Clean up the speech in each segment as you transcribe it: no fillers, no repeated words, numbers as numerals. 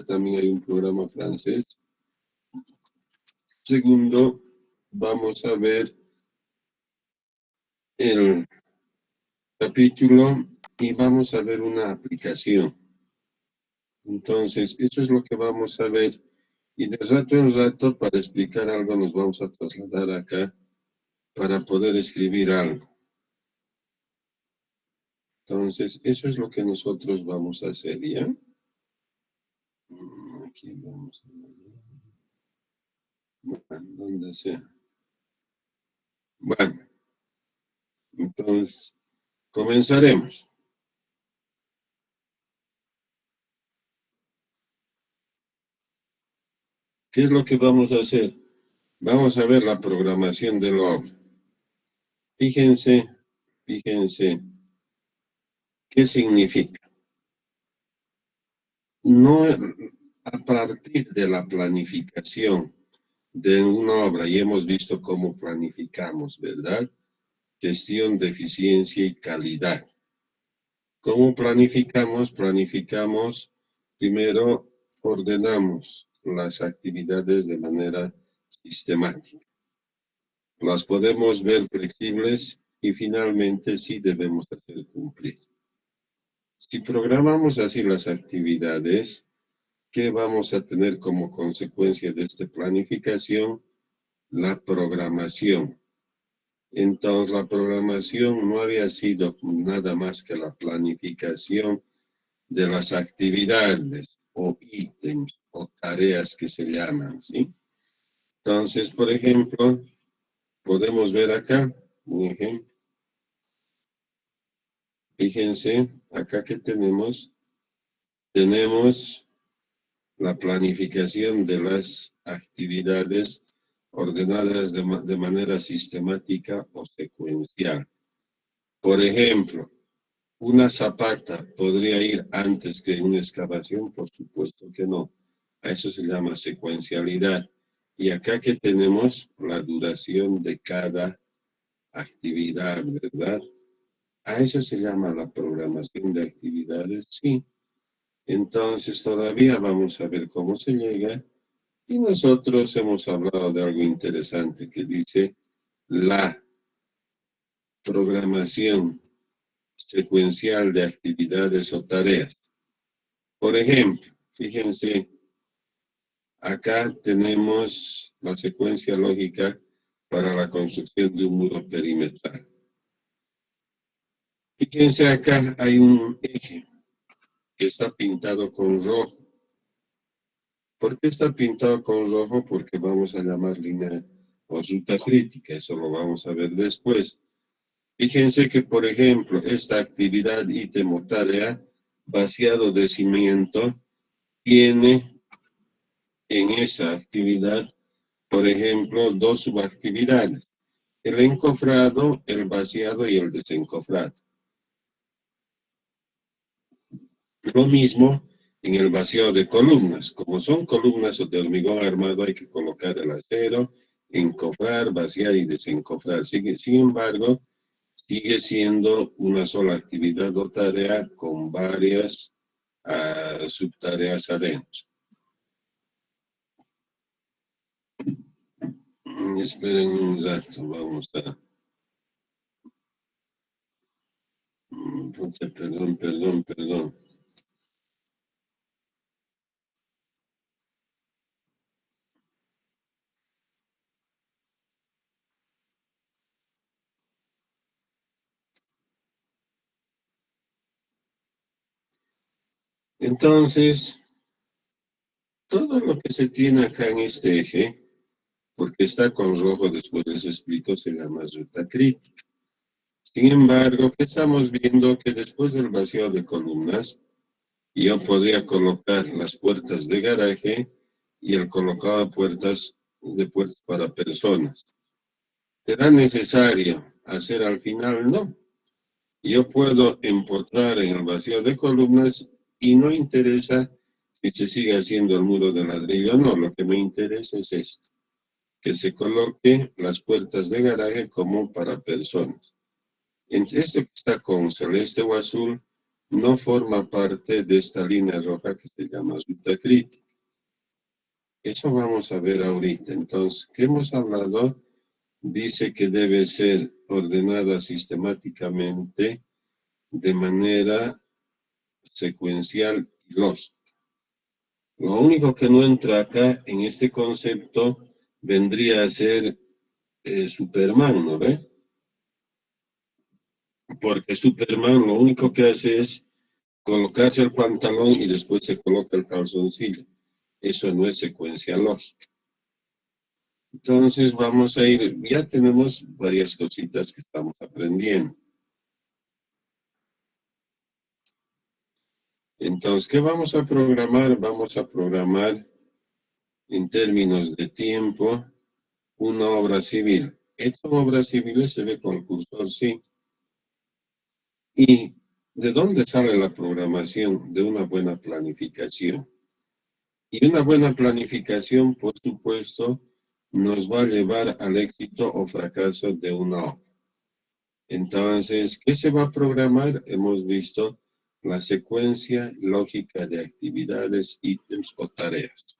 también hay un programa francés. Segundo, vamos a ver el capítulo y vamos a ver una aplicación. Entonces, eso es lo que vamos a ver. Y de rato en rato, para explicar algo, nos vamos a trasladar acá para poder escribir algo. Entonces, eso es lo que nosotros vamos a hacer, ¿ya? Aquí vamos a ver. Bueno, donde sea. Bueno, entonces, comenzaremos. ¿Qué es lo que vamos a hacer? Vamos a ver la programación del obra. Fíjense, ¿qué significa? No a partir de la planificación de una obra, y hemos visto cómo planificamos, ¿verdad? Gestión de eficiencia y calidad. ¿Cómo planificamos? Planificamos, primero ordenamos las actividades de manera sistemática. Las podemos ver flexibles y finalmente sí debemos hacer cumplir. Si programamos así las actividades, ¿qué vamos a tener como consecuencia de esta planificación? La programación. Entonces, la programación no había sido nada más que la planificación de las actividades o ítems o tareas que se llaman, ¿sí? Entonces, por ejemplo, podemos ver acá un ejemplo. Fíjense, acá que tenemos la planificación de las actividades ordenadas de manera sistemática o secuencial. Por ejemplo, ¿una zapata podría ir antes que una excavación? Por supuesto que no. A eso se llama secuencialidad. Y acá que tenemos la duración de cada actividad, ¿verdad? A eso se llama la programación de actividades, sí. Entonces todavía vamos a ver cómo se llega. Y nosotros hemos hablado de algo interesante que dice la programación secuencial de actividades o tareas. Por ejemplo, fíjense, acá tenemos la secuencia lógica para la construcción de un muro perimetral. Fíjense, acá hay un eje que está pintado con rojo. ¿Por qué está pintado con rojo? Porque vamos a llamar línea o ruta crítica, eso lo vamos a ver después. Fíjense que, por ejemplo, esta actividad ítem o tarea, vaciado de cimiento, tiene en esa actividad, por ejemplo, dos subactividades, el encofrado, el vaciado y el desencofrado. Lo mismo en el vaciado de columnas. Como son columnas de hormigón armado, hay que colocar el acero, encofrar, vaciar y desencofrar. Sin embargo, sigue siendo una sola actividad o tarea con varias subtareas adentro. Esperen un rato, vamos a... Perdón. Entonces, todo lo que se tiene acá en este eje, porque está con rojo, después les explico, se llama ruta crítica. Sin embargo, ¿qué estamos viendo? Que después del vaciado de columnas, yo podría colocar las puertas de garaje y el colocado de puertas para personas. ¿Será necesario hacer al final? No. Yo puedo empotrar en el vacío de columnas y no interesa si se sigue haciendo el muro de ladrillo o no. Lo que me interesa es esto, que se coloque las puertas de garaje como para personas. En esto que está con celeste o azul, no forma parte de esta línea roja que se llama ruta crítica. Eso vamos a ver ahorita. Entonces, ¿qué hemos hablado? Dice que debe ser ordenada sistemáticamente de manera secuencial y lógica. Lo único que no entra acá en este concepto vendría a ser Superman, ¿no ve? Porque Superman lo único que hace es colocarse el pantalón y después se coloca el calzoncillo. Eso no es secuencia lógica. Entonces vamos a ir, ya tenemos varias cositas que estamos aprendiendo. Entonces, ¿qué vamos a programar? Vamos a programar en términos de tiempo una obra civil. Esta obra civil se ve con el cursor, sí. ¿Y de dónde sale la programación? De una buena planificación. Y una buena planificación, por supuesto, nos va a llevar al éxito o fracaso de una obra. Entonces, ¿qué se va a programar? Hemos visto la secuencia lógica de actividades, ítems o tareas.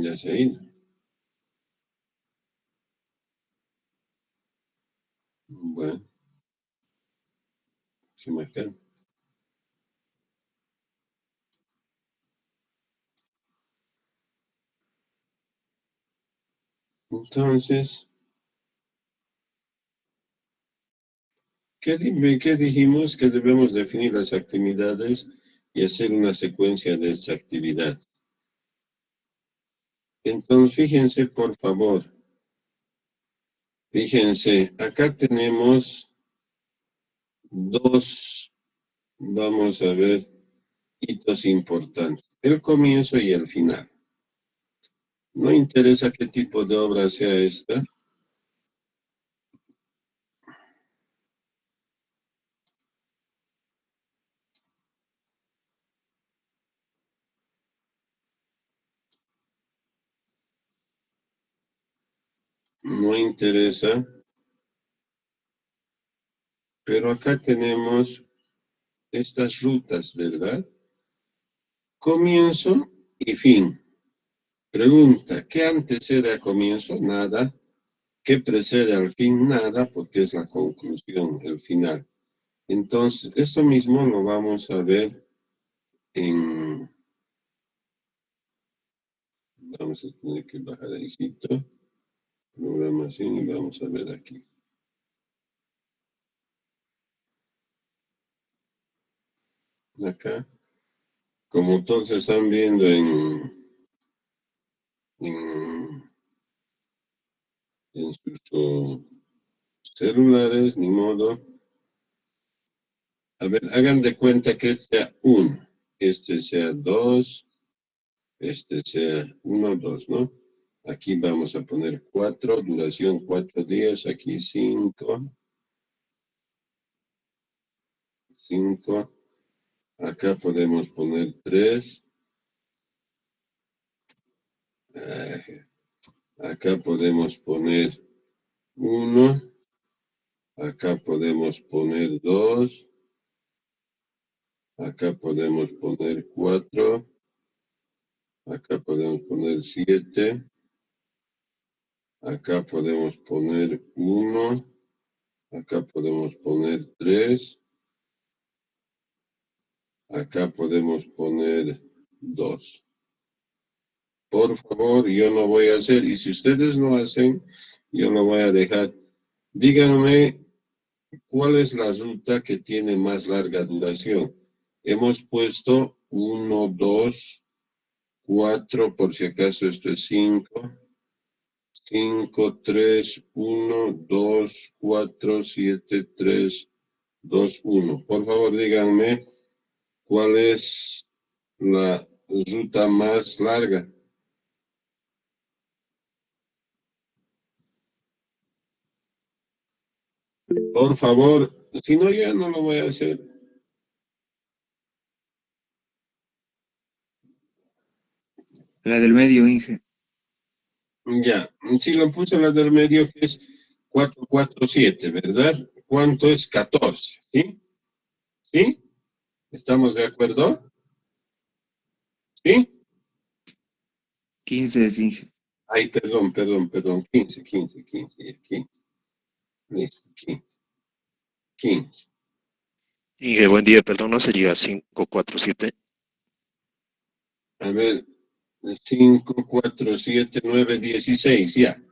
Ya se ha ido. Bueno, se me acá. Entonces, ¿qué dijimos? Que debemos definir las actividades y hacer una secuencia de esa actividad. Entonces, fíjense, por favor, fíjense, acá tenemos dos, vamos a ver, hitos importantes, el comienzo y el final. No interesa qué tipo de obra sea esta, no interesa, pero acá tenemos estas rutas, ¿verdad? Comienzo y fin. Pregunta, ¿qué antecede a comienzo? Nada. ¿Qué precede al fin? Nada, porque es la conclusión, el final. Entonces, esto mismo lo vamos a ver en... Vamos a tener que bajar ahí, programación, y vamos a ver aquí. Acá, como todos están viendo en sus celulares, ni modo. A ver, hagan de cuenta que este sea 1, este sea 2, este sea 1, 2, ¿no? Aquí vamos a poner 4, duración 4 días, aquí 5, 5, acá podemos poner 3, acá podemos poner 1, acá podemos poner 2, acá podemos poner 4, acá podemos poner 7, acá podemos poner 1, acá podemos poner 3, acá podemos poner 2. Por favor, yo no voy a hacer, y si ustedes no hacen, yo lo voy a dejar. Díganme cuál es la ruta que tiene más larga duración. Hemos puesto 1, 2, 4, por si acaso esto es 5, 5, 3, 1, 2, 4, 7, 3, 2, 1. Por favor, díganme cuál es la ruta más larga. Por favor, si no, ya no lo voy a hacer. La del medio, Inge. Ya, si lo puse la del medio, que es 447, ¿verdad? ¿Cuánto es 14? ¿Sí? ¿Sí? ¿Estamos de acuerdo? ¿Sí? 15, sí. Ay, perdón. 15. Listo, 15. Inge, buen día, perdón, ¿no sería 547? A ver, 5, 4, 7, 9, 16, ya.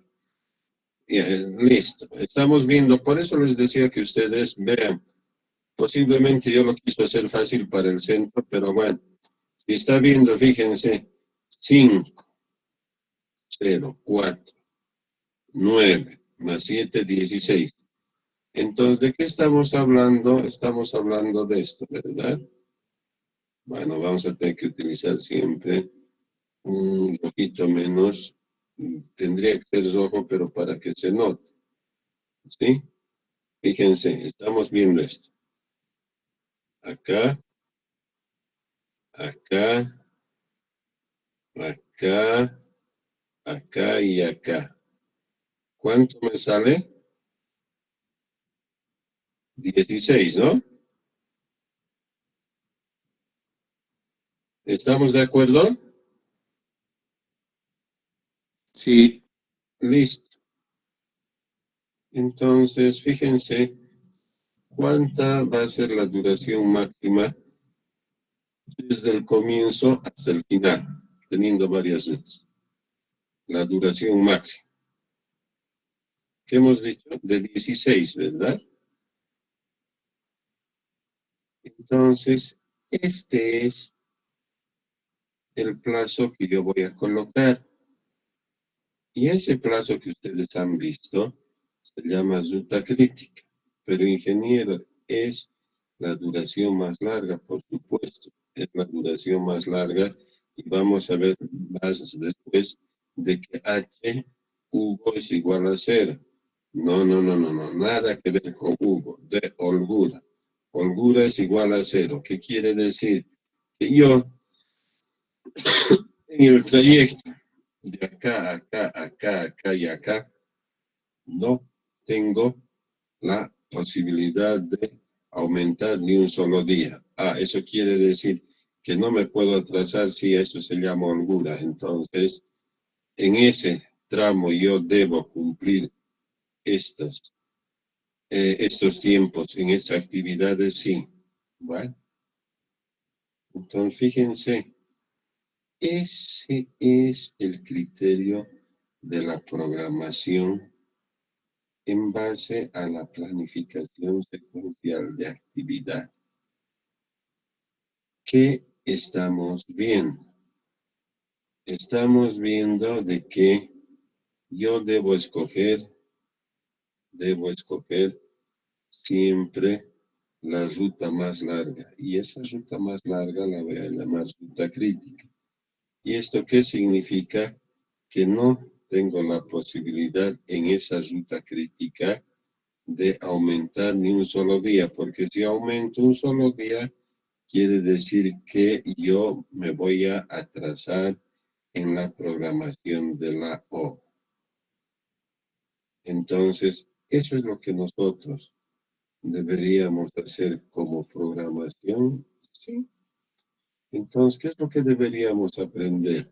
Ya, listo. Estamos viendo, por eso les decía que ustedes vean. Posiblemente yo lo quiso hacer fácil para el centro, pero bueno, si está viendo, fíjense, 5, 0, 4, 9 más 7, 16. Entonces, ¿de qué estamos hablando? Estamos hablando de esto, ¿verdad? Bueno, vamos a tener que utilizar siempre un rojito menos. Tendría que ser rojo, pero para que se note, ¿sí? Fíjense, estamos viendo esto. Acá, acá, acá, acá y acá. ¿Cuánto me sale? 16, ¿no? ¿Estamos de acuerdo? Sí. Listo. Entonces, fíjense cuánta va a ser la duración máxima desde el comienzo hasta el final, teniendo variaciones. La duración máxima. ¿Qué hemos dicho? De 16, ¿verdad? Entonces, este es el plazo que yo voy a colocar. Y ese plazo que ustedes han visto se llama ruta crítica. Pero ingeniero, es la duración más larga, por supuesto. Es la duración más larga y vamos a ver más después de que H, Hugo es igual a 0. No, nada que ver con Hugo, de holgura. Holgura es igual a 0. ¿Qué quiere decir? Que yo en el trayecto de acá y acá, no tengo la posibilidad de aumentar ni un solo día. Eso quiere decir que no me puedo atrasar si eso se llama holgura. Entonces, en ese tramo yo debo cumplir estos, estos tiempos en estas actividades, sí. Bueno, entonces fíjense, ese es el criterio de la programación en base a la planificación secuencial de actividad. ¿Qué estamos viendo? Estamos viendo de que yo debo escoger siempre la ruta más larga. Y esa ruta más larga la voy a llamar ruta crítica. ¿Y esto qué significa? Que no tengo la posibilidad en esa ruta crítica de aumentar ni un solo día, porque si aumento un solo día, quiere decir que yo me voy a atrasar en la programación de la O. Entonces, eso es lo que nosotros deberíamos hacer como programación. Sí. Entonces, ¿qué es lo que deberíamos aprender?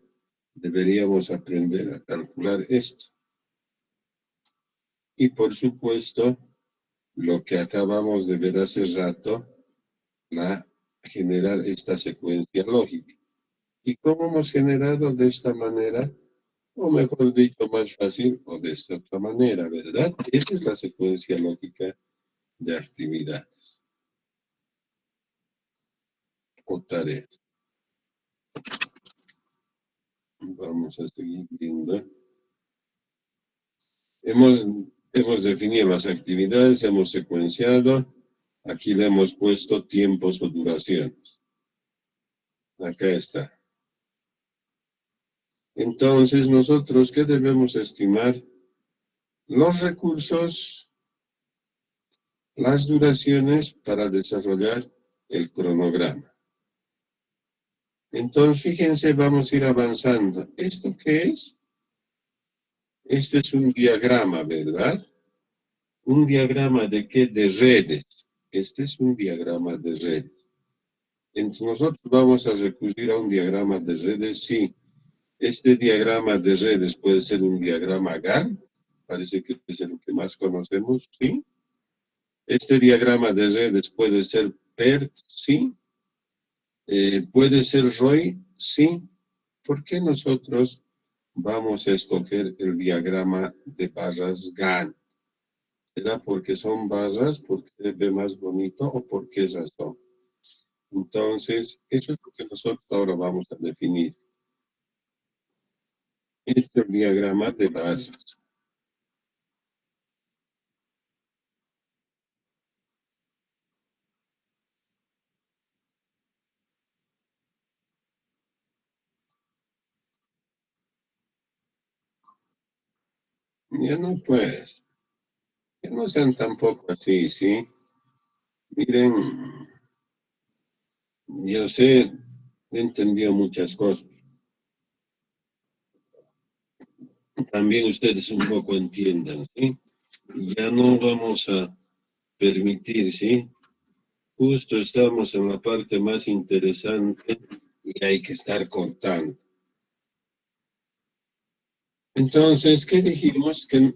Deberíamos aprender a calcular esto. Y por supuesto, lo que acabamos de ver hace rato, generar esta secuencia lógica. ¿Y cómo hemos generado de esta manera? O mejor dicho, más fácil, o de esta otra manera, ¿verdad? Esa es la secuencia lógica de actividades o tareas. Vamos a seguir viendo. Hemos definido las actividades, hemos secuenciado. Aquí le hemos puesto tiempos o duraciones. Acá está. Entonces, nosotros, ¿qué debemos estimar? Los recursos, las duraciones para desarrollar el cronograma. Entonces, fíjense, vamos a ir avanzando. ¿Esto qué es? Esto es un diagrama, ¿verdad? ¿Un diagrama de qué? De redes. Este es un diagrama de redes. Entonces nosotros vamos a recurrir a un diagrama de redes, sí. Este diagrama de redes puede ser un diagrama Gantt, parece que es el que más conocemos, sí. Este diagrama de redes puede ser PERT, sí. Puede ser ROI, sí. ¿Por qué nosotros vamos a escoger el diagrama de barras Gantt? ¿Será porque son barras, porque se ve más bonito o por qué razón? Entonces, eso es lo que nosotros ahora vamos a definir. Este es el diagrama de barras. Ya no pues, que no sean tampoco así, ¿sí? Miren, yo sé, he entendido muchas cosas. También ustedes un poco entiendan, ¿sí? Ya no vamos a permitir, ¿sí? Justo estamos en la parte más interesante y hay que estar cortando. Entonces, ¿qué dijimos? Que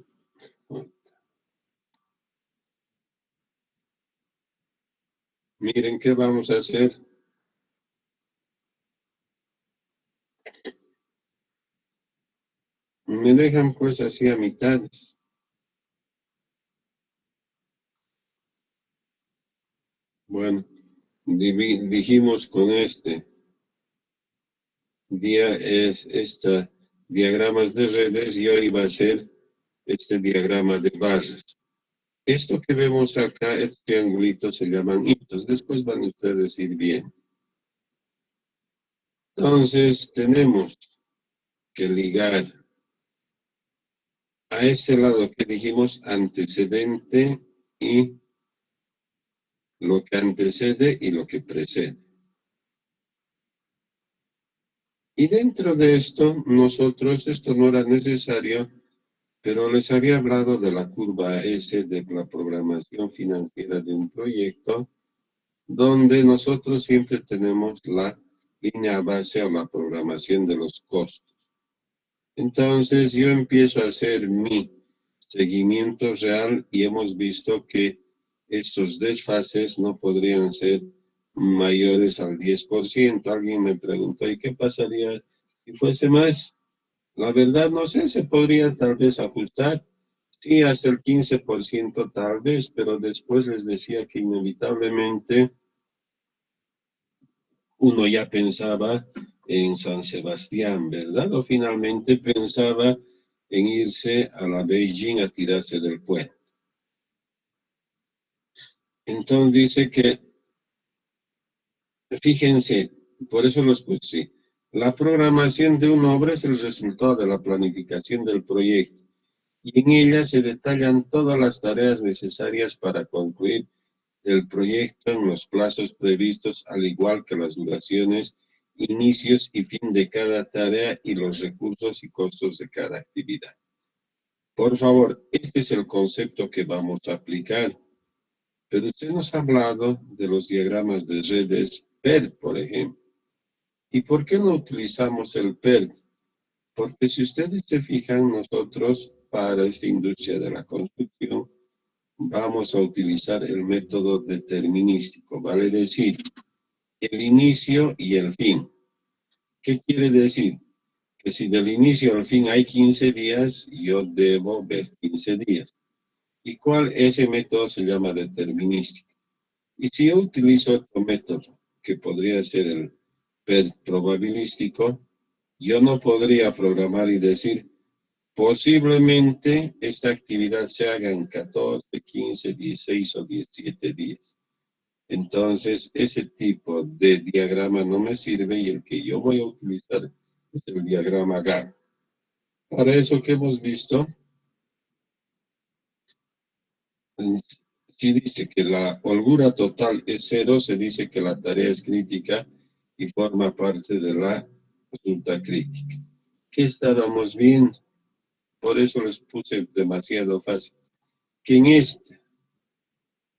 miren, ¿qué vamos a hacer? Me dejan pues así a mitades. Bueno, dijimos con este día es esta diagramas de redes y hoy va a ser este diagrama de bases. Esto que vemos acá, estos triangulitos se llaman hitos. Después van ustedes a ir bien. Entonces, tenemos que ligar a este lado que dijimos antecedente y lo que antecede y lo que precede. Y dentro de esto, nosotros, esto no era necesario, pero les había hablado de la curva S de la programación financiera de un proyecto, donde nosotros siempre tenemos la línea base a la programación de los costos. Entonces yo empiezo a hacer mi seguimiento real y hemos visto que estos desfases no podrían ser mayores al 10%. Alguien me preguntó, ¿y qué pasaría si fuese más? La verdad no sé, se podría tal vez ajustar, sí, hasta el 15% tal vez, pero después les decía que inevitablemente uno ya pensaba en San Sebastián, ¿verdad? O finalmente pensaba en irse a la Beijing a tirarse del puente. Entonces dice que, fíjense, por eso los puse, la programación de una obra es el resultado de la planificación del proyecto y en ella se detallan todas las tareas necesarias para concluir el proyecto en los plazos previstos, al igual que las duraciones, inicios y fin de cada tarea y los recursos y costos de cada actividad. Por favor, este es el concepto que vamos a aplicar. Pero usted nos ha hablado de los diagramas de redes PERT, por ejemplo. ¿Y por qué no utilizamos el PERT? Porque si ustedes se fijan, nosotros para esta industria de la construcción vamos a utilizar el método determinístico, vale decir, el inicio y el fin. ¿Qué quiere decir? Que si del inicio al fin hay 15 días, yo debo ver 15 días. ¿Y cuál? Ese método se llama determinístico. Y si yo utilizo otro método, que podría ser el PERT probabilístico, yo no podría programar y decir, posiblemente esta actividad se haga en 14, 15, 16 o 17 días. Entonces, ese tipo de diagrama no me sirve y el que yo voy a utilizar es el diagrama Gantt. Para eso que hemos visto, si dice que la holgura total es cero, se dice que la tarea es crítica y forma parte de la ruta crítica. ¿Qué estábamos viendo? Por eso les puse demasiado fácil. Que en esta,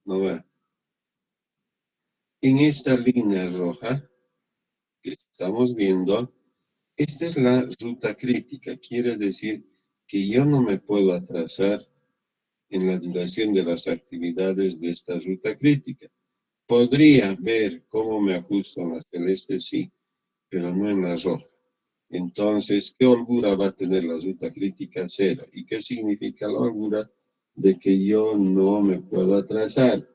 no va, en esta línea roja que estamos viendo, esta es la ruta crítica. Quiere decir que yo no me puedo atrasar en la duración de las actividades de esta ruta crítica. Podría ver cómo me ajusto en la celeste, sí, pero no en la roja. Entonces, ¿qué holgura va a tener la ruta crítica? Cero. ¿Y qué significa la holgura? De que yo no me puedo atrasar.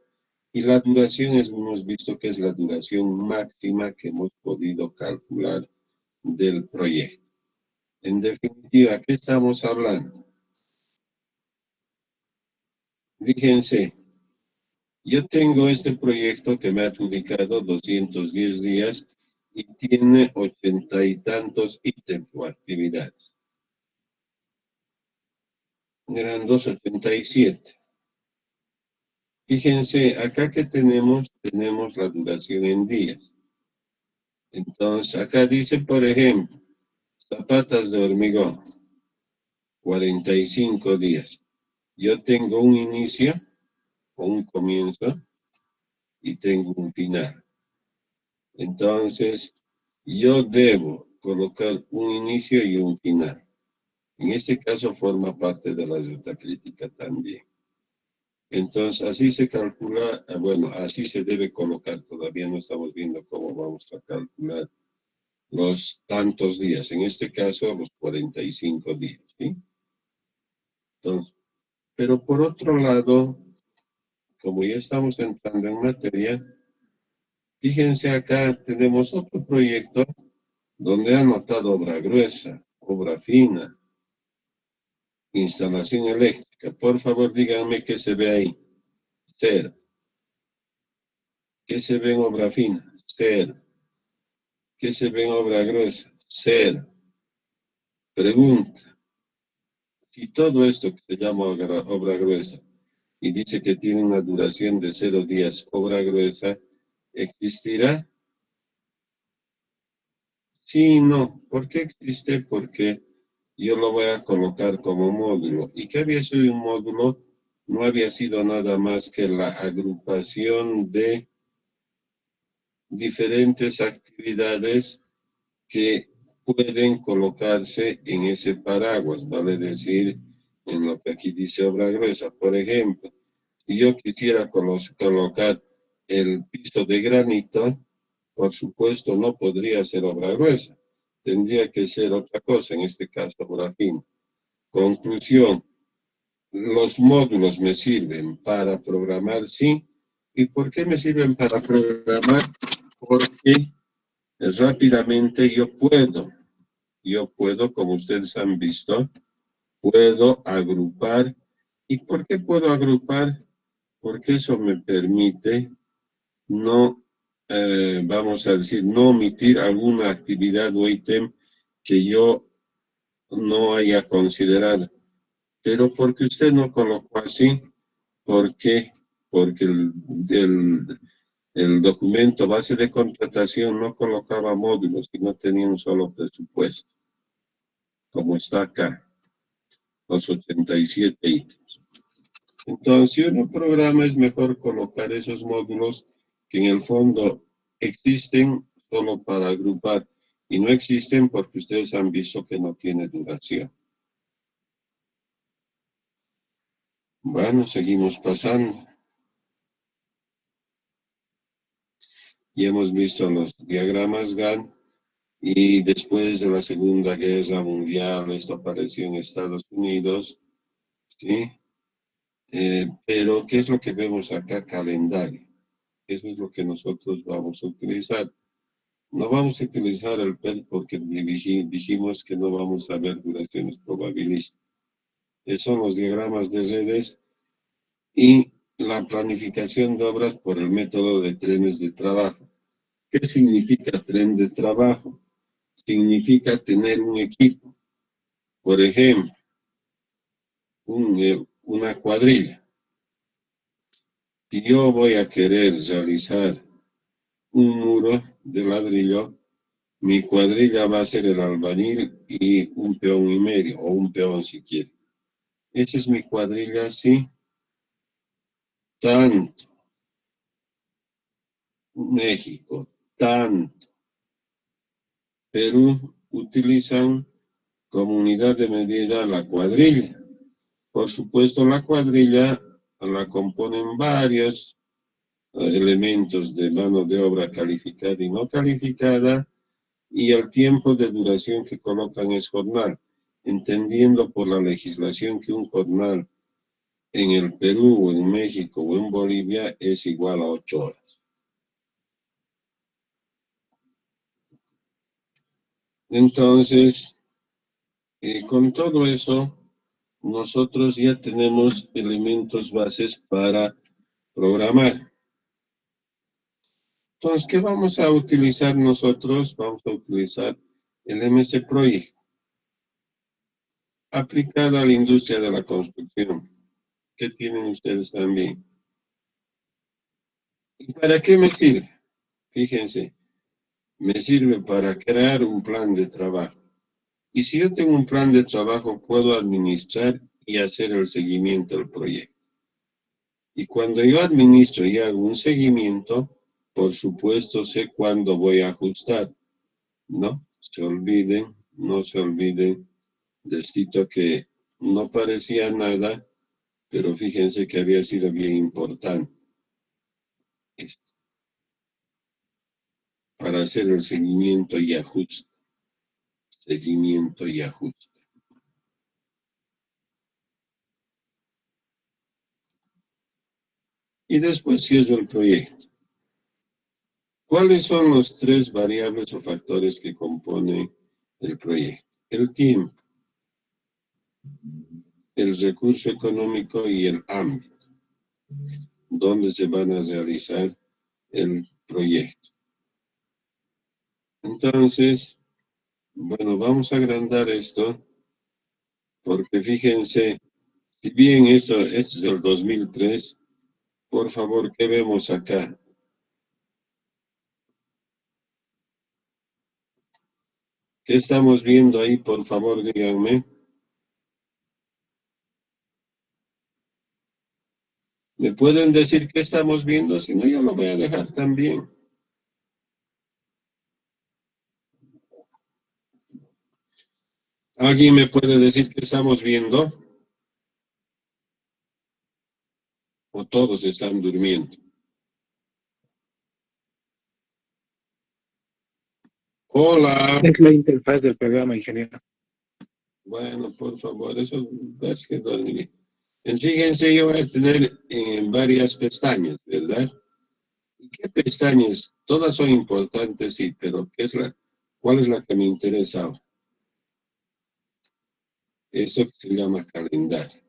Y la duración hemos visto que es la duración máxima que hemos podido calcular del proyecto. En definitiva, ¿qué estamos hablando? Fíjense, yo tengo este proyecto que me ha adjudicado 210 días y tiene 80 y tantos ítems o actividades. Eran 287. Fíjense, acá que tenemos la duración en días. Entonces, acá dice, por ejemplo, zapatas de hormigón, 45 días. Yo tengo un inicio o un comienzo y tengo un final. Entonces, yo debo colocar un inicio y un final. En este caso forma parte de la ruta crítica también. Entonces, así se calcula, bueno, así se debe colocar. Todavía no estamos viendo cómo vamos a calcular los tantos días. En este caso, los 45 días, ¿sí? Entonces, pero por otro lado, como ya estamos entrando en materia, fíjense acá tenemos otro proyecto donde ha anotado obra gruesa, obra fina, instalación eléctrica. Por favor, díganme qué se ve ahí. Cero. ¿Qué se ve en obra fina? Cero. ¿Qué se ve en obra gruesa? Cero. Pregunta. Si todo esto que se llama obra gruesa y dice que tiene una duración de 0 días, obra gruesa, ¿existirá? Sí, no. ¿Por qué existe? Porque yo lo voy a colocar como módulo. ¿Y qué había sido un módulo? No había sido nada más que la agrupación de diferentes actividades que pueden colocarse en ese paraguas, vale decir, en lo que aquí dice obra gruesa. Por ejemplo, si yo quisiera colocar el piso de granito, por supuesto no podría ser obra gruesa, tendría que ser otra cosa, en este caso obra fina. Conclusión, los módulos me sirven para programar, sí. ¿Y por qué me sirven para programar? Porque rápidamente yo puedo, como ustedes han visto, puedo agrupar. ¿Y por qué puedo agrupar? Porque eso me permite no, vamos a decir, no omitir alguna actividad o ítem que yo no haya considerado. Pero porque usted no colocó así, ¿por qué? Porque el documento base de contratación no colocaba módulos y no tenía un solo presupuesto, como está acá, los 87 ítems. Entonces, si uno programa, es mejor colocar esos módulos que en el fondo existen solo para agrupar y no existen porque ustedes han visto que no tiene duración. Bueno, seguimos pasando. Y hemos visto los diagramas Gantt y después de la Segunda Guerra Mundial, esto apareció en Estados Unidos, ¿sí? Pero, ¿qué es lo que vemos acá? Calendario. Eso es lo que nosotros vamos a utilizar. No vamos a utilizar el PET porque dijimos que no vamos a ver duraciones probabilísticas. Esos son los diagramas de redes y la planificación de obras por el método de trenes de trabajo. ¿Qué significa tren de trabajo? Significa tener un equipo. Por ejemplo, una cuadrilla. Si yo voy a querer realizar un muro de ladrillo, mi cuadrilla va a ser el albañil y un peón y medio, o un peón si quiere. Esa es mi cuadrilla, sí. Tanto. México, tanto. Perú utilizan como unidad de medida la cuadrilla. Por supuesto, la cuadrilla la componen varios elementos de mano de obra calificada y no calificada, y el tiempo de duración que colocan es jornal, entendiendo por la legislación que un jornal en el Perú, o en México o en Bolivia es igual a 8 horas. Entonces, con todo eso, nosotros ya tenemos elementos bases para programar. Entonces, ¿qué vamos a utilizar nosotros? Vamos a utilizar el MS Project, aplicado a la industria de la construcción. ¿Qué tienen ustedes también? ¿Y para qué me sirve? Fíjense, me sirve para crear un plan de trabajo. Y si yo tengo un plan de trabajo, puedo administrar y hacer el seguimiento del proyecto. Y cuando yo administro y hago un seguimiento, por supuesto sé cuándo voy a ajustar. No no se olviden del sitio que no parecía nada, pero fíjense que había sido bien importante esto, para hacer el seguimiento y ajuste. Seguimiento y ajuste. Y después cierro el proyecto. ¿Cuáles son los 3 variables o factores que componen el proyecto? El tiempo, el recurso económico y el ámbito donde se van a realizar el proyecto. Entonces, bueno, vamos a agrandar esto porque fíjense, si bien esto es del 2003, por favor, ¿qué vemos acá? ¿Qué estamos viendo ahí? Por favor, díganme. ¿Me pueden decir qué estamos viendo? Si no, yo lo voy a dejar también. ¿Alguien me puede decir qué estamos viendo? ¿O todos están durmiendo? Hola. Es la interfaz del programa, ingeniero. Bueno, por favor, eso es que dormir. Fíjense, yo voy a tener varias pestañas, ¿verdad? ¿Y qué pestañas? Todas son importantes, sí, pero ¿cuál es la que me interesa ahora? Esto que se llama calendario.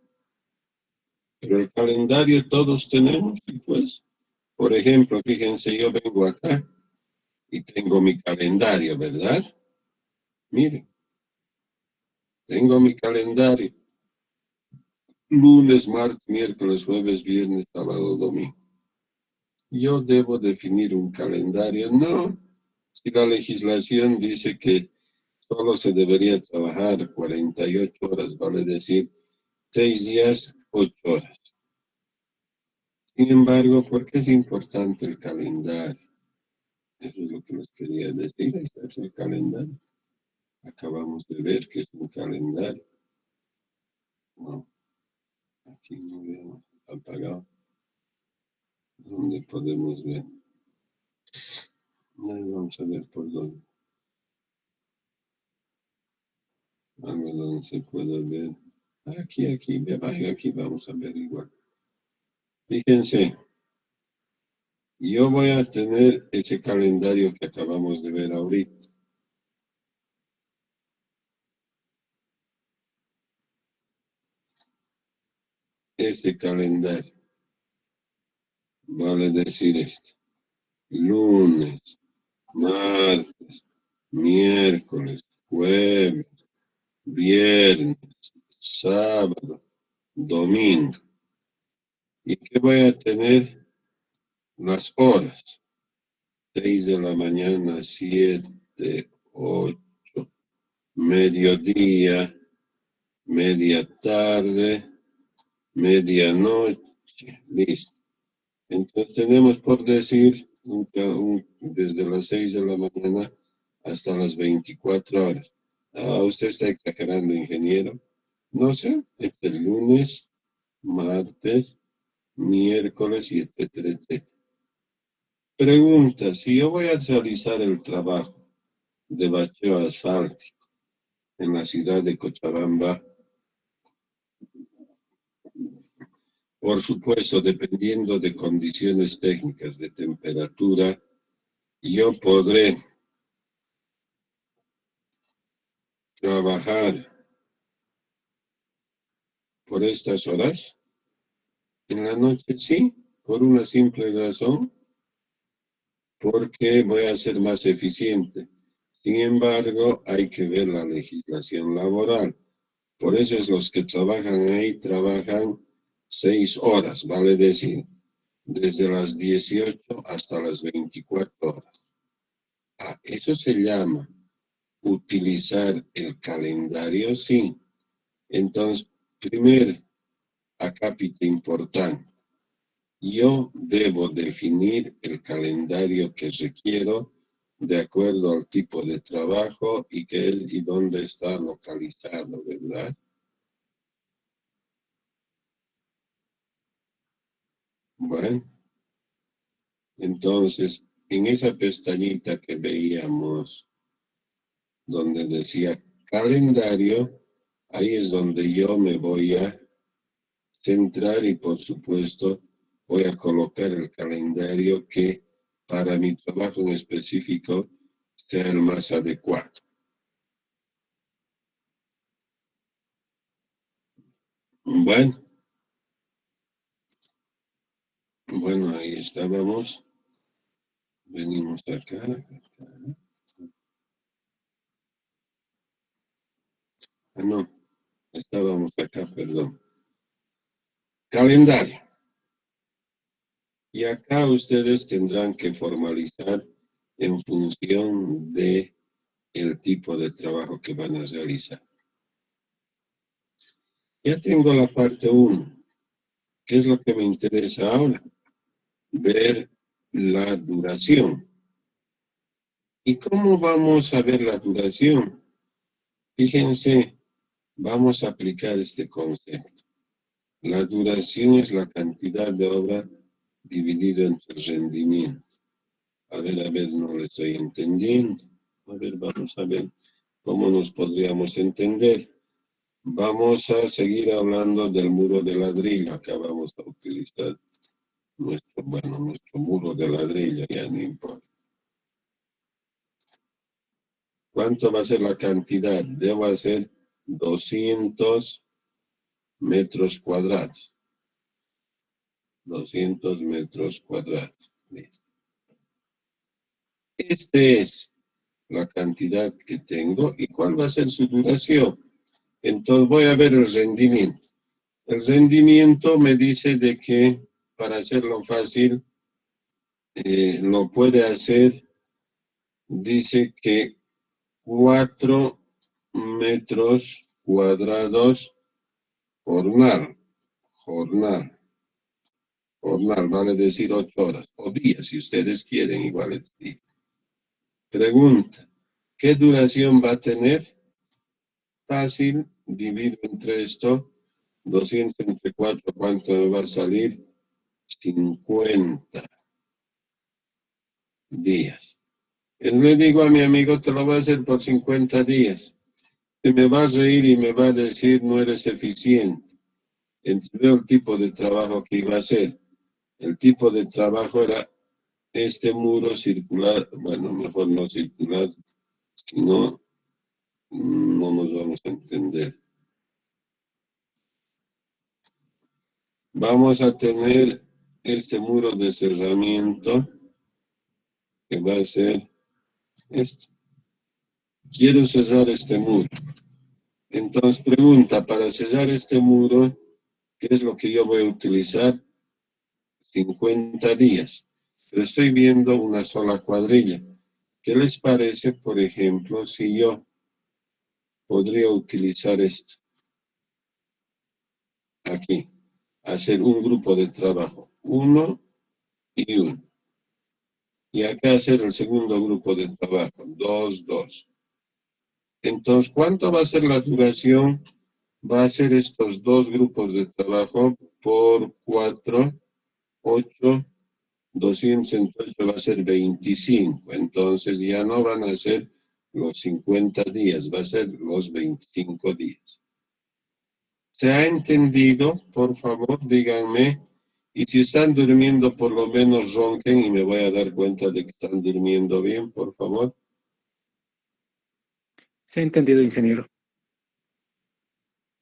Pero el calendario todos tenemos, y pues, por ejemplo, fíjense, yo vengo acá y tengo mi calendario, ¿verdad? Mire, tengo mi calendario. Lunes, martes, miércoles, jueves, viernes, sábado, domingo. Yo debo definir un calendario. No, si la legislación dice que solo se debería trabajar 48 horas, vale decir 6 días, 8 horas. Sin embargo, ¿por qué es importante el calendario? Eso es lo que les quería decir. Ahí está el calendario. Acabamos de ver que es un calendario. No, aquí no vemos apagado. ¿Dónde podemos ver? Ahí vamos a ver por dónde. Algo donde se puede ver. Aquí vamos a ver igual. Fíjense, yo voy a tener ese calendario que acabamos de ver ahorita. Este calendario, vale decir esto. Lunes, martes, miércoles, jueves, viernes, sábado, domingo. ¿Y qué voy a tener? Las horas. 6 de la mañana, 7, 8, mediodía, media tarde, medianoche, listo. Entonces tenemos por decir desde las 6 de la mañana hasta las 24 horas. Ah, usted está exagerando, ingeniero. No sé, es el lunes, martes, miércoles y etcétera, etcétera. Pregunta, si yo voy a realizar el trabajo de bacheo asfáltico en la ciudad de Cochabamba, por supuesto, dependiendo de condiciones técnicas de temperatura, yo podré trabajar por estas horas. En la noche sí, por una simple razón, porque voy a ser más eficiente. Sin embargo, hay que ver la legislación laboral. Por eso es los que trabajan ahí, trabajan 6 horas, vale decir, desde las 18 hasta las 24 horas. Ah, eso se llama utilizar el calendario, sí. Entonces, primer acápite importante. Yo debo definir el calendario que requiero de acuerdo al tipo de trabajo y dónde está localizado, ¿verdad? Bueno, entonces, en esa pestañita que veíamos, donde decía calendario, ahí es donde yo me voy a centrar y, por supuesto, voy a colocar el calendario que para mi trabajo en específico sea el más adecuado. Bueno, ahí estábamos. Venimos acá. Ah, no, estábamos acá, perdón. Calendario. Y acá ustedes tendrán que formalizar en función de el tipo de trabajo que van a realizar. Ya tengo la parte 1. ¿Qué es lo que me interesa ahora? Ver la duración. ¿Y cómo vamos a ver la duración? Fíjense, vamos a aplicar este concepto. La duración es la cantidad de obra dividido entre rendimiento. A ver, no lo estoy entendiendo. A ver, vamos a ver cómo nos podríamos entender. Vamos a seguir hablando del muro de ladrillo. Acá vamos a utilizar nuestro muro de ladrillo, ya no importa. ¿Cuánto va a ser la cantidad? Debo hacer 200 metros cuadrados. 200 metros cuadrados. Esta es la cantidad que tengo y cuál va a ser su duración. Entonces voy a ver el rendimiento. El rendimiento me dice de que, para hacerlo fácil, lo puede hacer, dice que 4 metros cuadrados jornal, vale decir 8 horas, o días, si ustedes quieren, igual es día. Pregunta, ¿qué duración va a tener? Fácil, divido entre esto, 200 entre 4, ¿cuánto me va a salir? 50 días. Le digo a mi amigo, te lo voy a hacer por 50 días. Y me va a reír y me va a decir, no eres eficiente. Entonces veo el tipo de trabajo que iba a hacer. El tipo de trabajo era este muro circular, bueno, mejor no circular, si no, no nos vamos a entender. Vamos a tener este muro de cerramiento que va a ser esto. Quiero cerrar este muro. Entonces pregunta, para cerrar este muro, ¿qué es lo que yo voy a utilizar? 50 días. Pero estoy viendo una sola cuadrilla. ¿Qué les parece, por ejemplo, si yo podría utilizar esto? Aquí. hacer un grupo de trabajo, 1 y 1. Y acá hacer el segundo grupo de trabajo, 2, 2. Entonces, ¿cuánto va a ser la duración? Va a ser estos dos grupos de trabajo por 4, 8, 208 va a ser 25. Entonces ya no van a ser los 50 días, va a ser los 25 días. ¿Se ha entendido? Por favor, díganme. Y si están durmiendo, por lo menos ronquen y me voy a dar cuenta de que están durmiendo bien, por favor. Se ha entendido, ingeniero.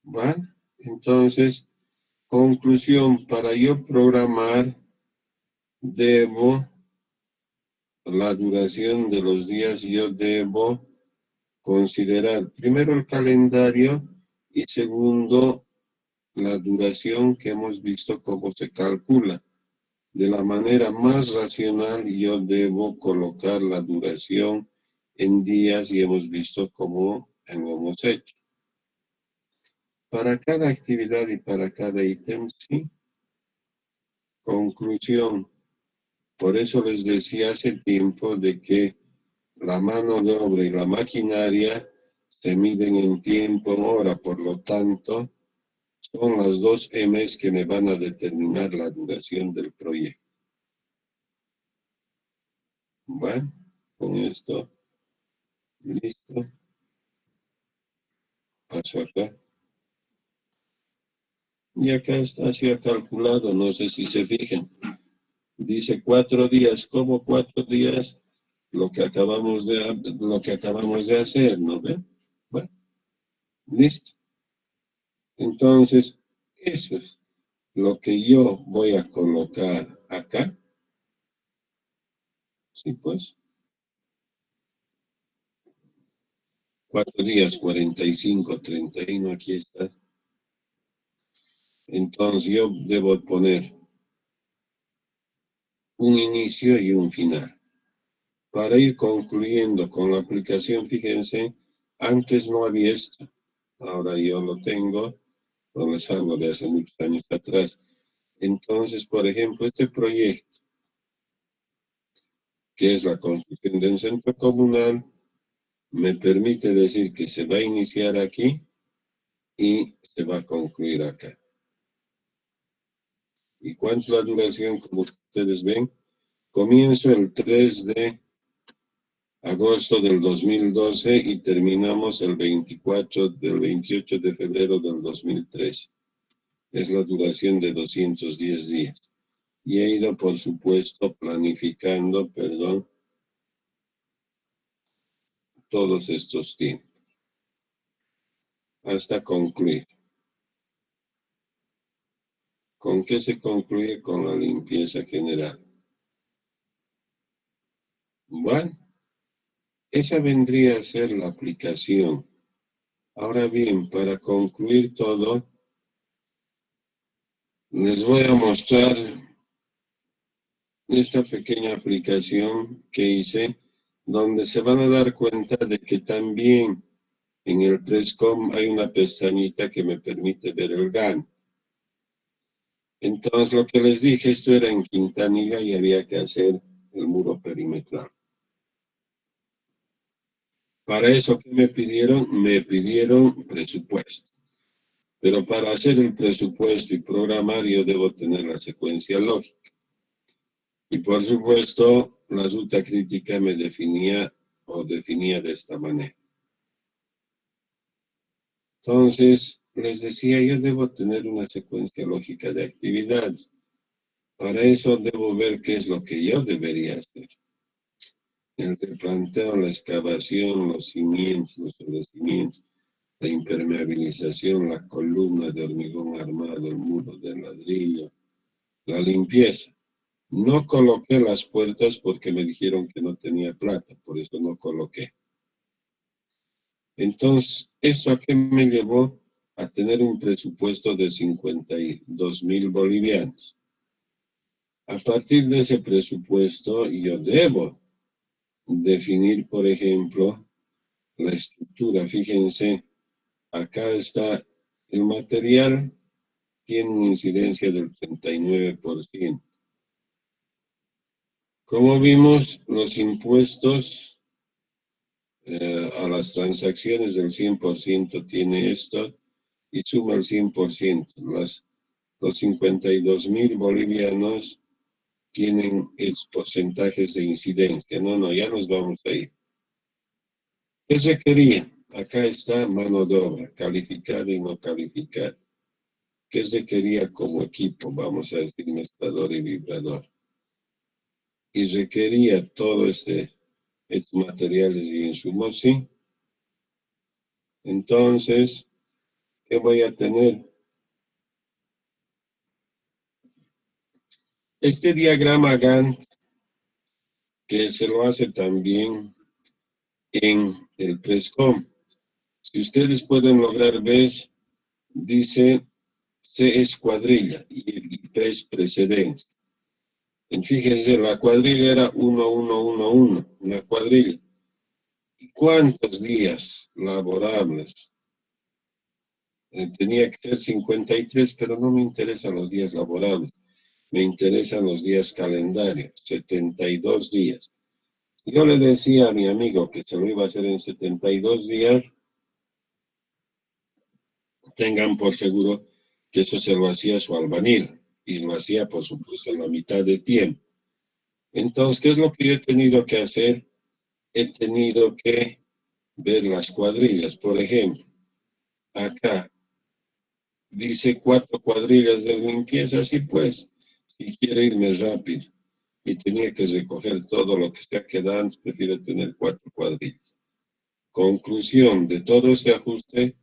Bueno, entonces, conclusión, para yo programar, debo, la duración de los días, yo debo considerar primero el calendario y segundo, la duración que hemos visto cómo se calcula. De la manera más racional, yo debo colocar la duración en días y hemos visto cómo lo hemos hecho. Para cada actividad y para cada ítem, sí. Conclusión. Por eso les decía hace tiempo de que la mano de obra y la maquinaria se miden en tiempo, hora, por lo tanto, son las dos M's que me van a determinar la duración del proyecto. Bueno, con esto, listo. Paso acá. Y acá está así calculado, no sé si se fijan. Dice 4 días, ¿cómo 4 días? Lo que acabamos de hacer, ¿no ven? Bueno, listo. Entonces, eso es lo que yo voy a colocar acá. Sí, pues. 4 días, 45, 31, aquí está. Entonces yo debo poner un inicio y un final. Para ir concluyendo con la aplicación, fíjense, antes no había esto. Ahora yo lo tengo, no les hablo de hace muchos años atrás. Entonces, por ejemplo, este proyecto, que es la construcción de un centro comunal, me permite decir que se va a iniciar aquí y se va a concluir acá. ¿Y cuánto es la duración? Como ustedes ven, comienzo el 3 de agosto del 2012 y terminamos el 28 de febrero del 2013. Es la duración de 210 días. Y he ido, por supuesto, planificando, todos estos tiempos, hasta concluir. ¿Con qué se concluye? Con la limpieza general. Bueno, esa vendría a ser la aplicación. Ahora bien, para concluir todo, les voy a mostrar esta pequeña aplicación que hice, donde se van a dar cuenta de que también en el Prescom hay una pestañita que me permite ver el GAN. Entonces, lo que les dije, esto era en Quintanilla y había que hacer el muro perimetral. Para eso, ¿qué me pidieron? Me pidieron presupuesto. Pero para hacer el presupuesto y programar, yo debo tener la secuencia lógica. Y por supuesto, la ruta crítica me definía de esta manera. Entonces, les decía, yo debo tener una secuencia lógica de actividades. Para eso debo ver qué es lo que yo debería hacer. El replanteo, la excavación, los cimientos, los sobrecimientos, la impermeabilización, la columna de hormigón armado, el muro de ladrillo, la limpieza. No coloqué las puertas porque me dijeron que no tenía plata, por eso no coloqué. Entonces, ¿esto a qué me llevó? A tener un presupuesto de 52.000 bolivianos. A partir de ese presupuesto, yo debo definir, por ejemplo, la estructura. Fíjense, acá está el material tiene una incidencia del 39%. Como vimos, los impuestos a las transacciones del 100% tiene esto y suma el 100%. Los 52.000 bolivianos tienen porcentajes de incidencia. No, ya nos vamos a ir. ¿Qué se quería? Acá está mano de obra, calificada y no calificada. ¿Qué se quería como equipo? Vamos a decir mezclador y vibrador. Y requería todo estos materiales y insumos, ¿sí? Entonces, ¿qué voy a tener? Este diagrama Gantt, que se lo hace también en el Prescom. Si ustedes pueden lograr ver, dice C es cuadrilla y P es precedencia. Y fíjense, la cuadrilla era 1, 1, 1, 1, una cuadrilla. ¿Y cuántos días laborables? Tenía que ser 53, pero no me interesan los días laborables. Me interesan los días calendarios, 72 días. Yo le decía a mi amigo que se lo iba a hacer en 72 días, tengan por seguro que eso se lo hacía su albañil, y lo hacía, por supuesto, en la mitad de tiempo. Entonces, ¿qué es lo que yo he tenido que hacer? He tenido que ver las cuadrillas. Por ejemplo, acá dice 4 cuadrillas de limpieza, así pues, si quiero irme rápido y tenía que recoger todo lo que está quedando, prefiero tener 4 cuadrillas. Conclusión de todo este ajuste,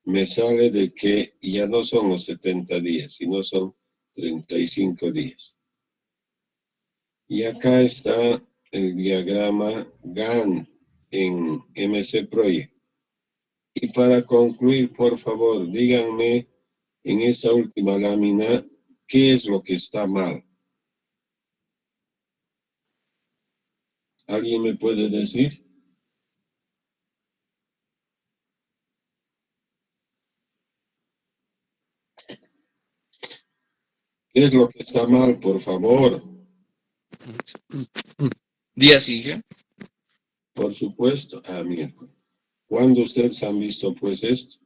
me sale de que ya no son los 70 días, sino son 35 días. Y acá está el diagrama Gantt en MC Project. Y para concluir, por favor, díganme en esta última lámina, ¿qué es lo que está mal? ¿Alguien me puede decir? ¿Qué es lo que está mal, por favor? Días, Inge. Por supuesto. Miércoles. ¿Cuándo ustedes han visto pues esto?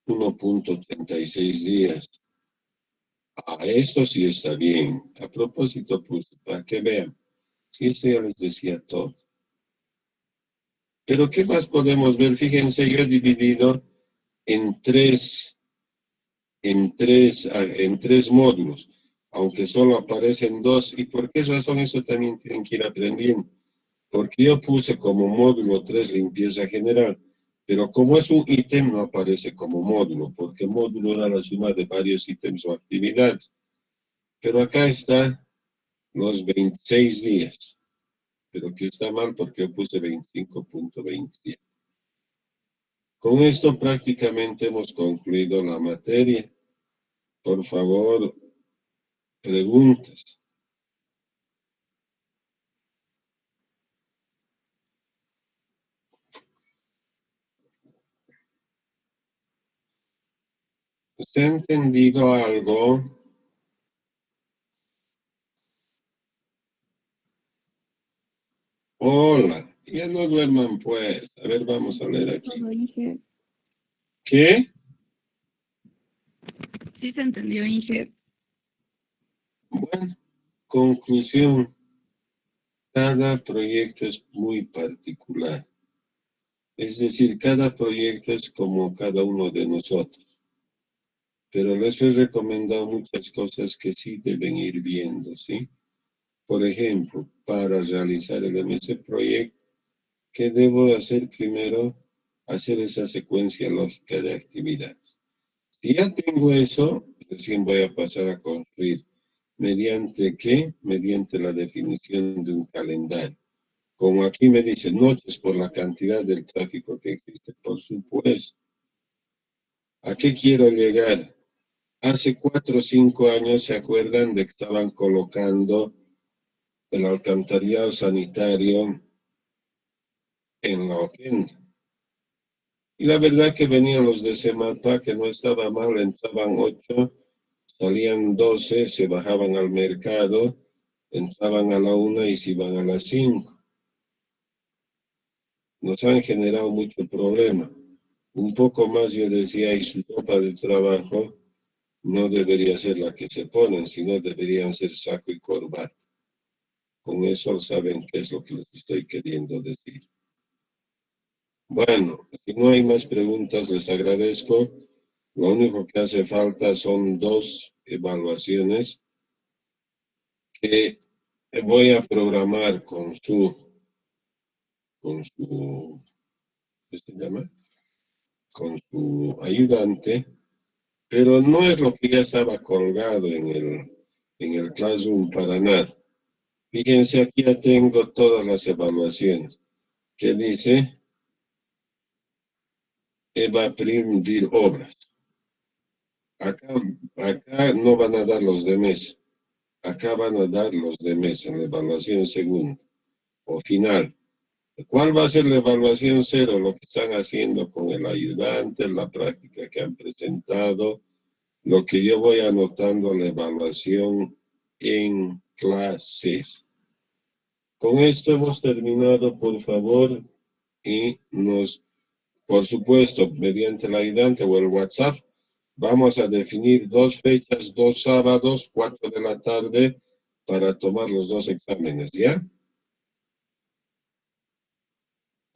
1.36 días. Esto sí está bien. A propósito, pues, para que vean. Sí, eso ya les decía todo. Pero ¿qué más podemos ver? Fíjense, yo he dividido en tres módulos, aunque solo aparecen dos. ¿Y por qué razón? Eso también tienen que ir aprendiendo. Porque yo puse como módulo 3 limpieza general, pero como es un ítem no aparece como módulo, porque módulo era la suma de varios ítems o actividades. Pero acá está los 26 días, pero que está mal porque yo puse 25.27. Con esto prácticamente hemos concluido la materia. Por favor, preguntas. ¿Usted ha entendido algo? Hola, ya no duerman pues. A ver, vamos a leer aquí. Todo, Inge. ¿Qué? Sí se entendió, Inge. Bueno, conclusión. Cada proyecto es muy particular. Es decir, cada proyecto es como cada uno de nosotros. Pero les he recomendado muchas cosas que sí deben ir viendo, ¿sí? Por ejemplo, para realizar el MS Project, ¿qué debo hacer primero? Hacer esa secuencia lógica de actividades. Si ya tengo eso, recién voy a pasar a construir. ¿Mediante qué? Mediante la definición de un calendario. Como aquí me dice noches por la cantidad del tráfico que existe, por supuesto. ¿A qué quiero llegar? Hace 4 o 5 años se acuerdan de que estaban colocando el alcantarillado sanitario en la Oquenda. Y la verdad que venían los de Semapa, que no estaba mal, entraban 8 salían 12, se bajaban al mercado, entraban a la 1 y se iban a las 5. Nos han generado mucho problema. Un poco más yo decía, y su ropa de trabajo no debería ser la que se ponen, sino deberían ser saco y corbata. Con eso saben qué es lo que les estoy queriendo decir. Bueno, si no hay más preguntas, les agradezco. Lo único que hace falta son 2 evaluaciones que voy a programar con su, ¿qué se llama? Con su ayudante, pero no es lo que ya estaba colgado en el Classroom para nada. Fíjense, aquí ya tengo todas las evaluaciones. ¿Qué dice? Eva Prim dir obras. Acá no van a dar los de mes. Acá van a dar los de mes en la evaluación segunda o final. ¿Cuál va a ser la evaluación cero? Lo que están haciendo con el ayudante, la práctica que han presentado, lo que yo voy anotando, la evaluación en clases. Con esto hemos terminado, por favor, y por supuesto, mediante el ayudante o el WhatsApp, vamos a definir 2 fechas, 2 sábados, 4 de la tarde, para tomar los 2 exámenes, ¿ya?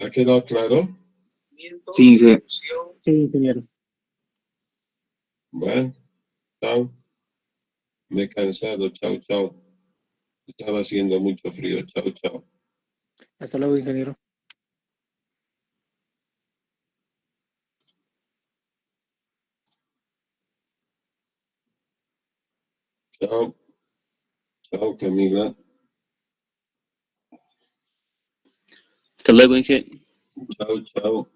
¿Ha quedado claro? Sí, ingeniero. Bueno, chao. Me he cansado, chao, chao. Estaba haciendo mucho frío, chao, chao. Hasta luego, ingeniero. Chao, chao Camila. Hasta luego, Inge. Chao, chao.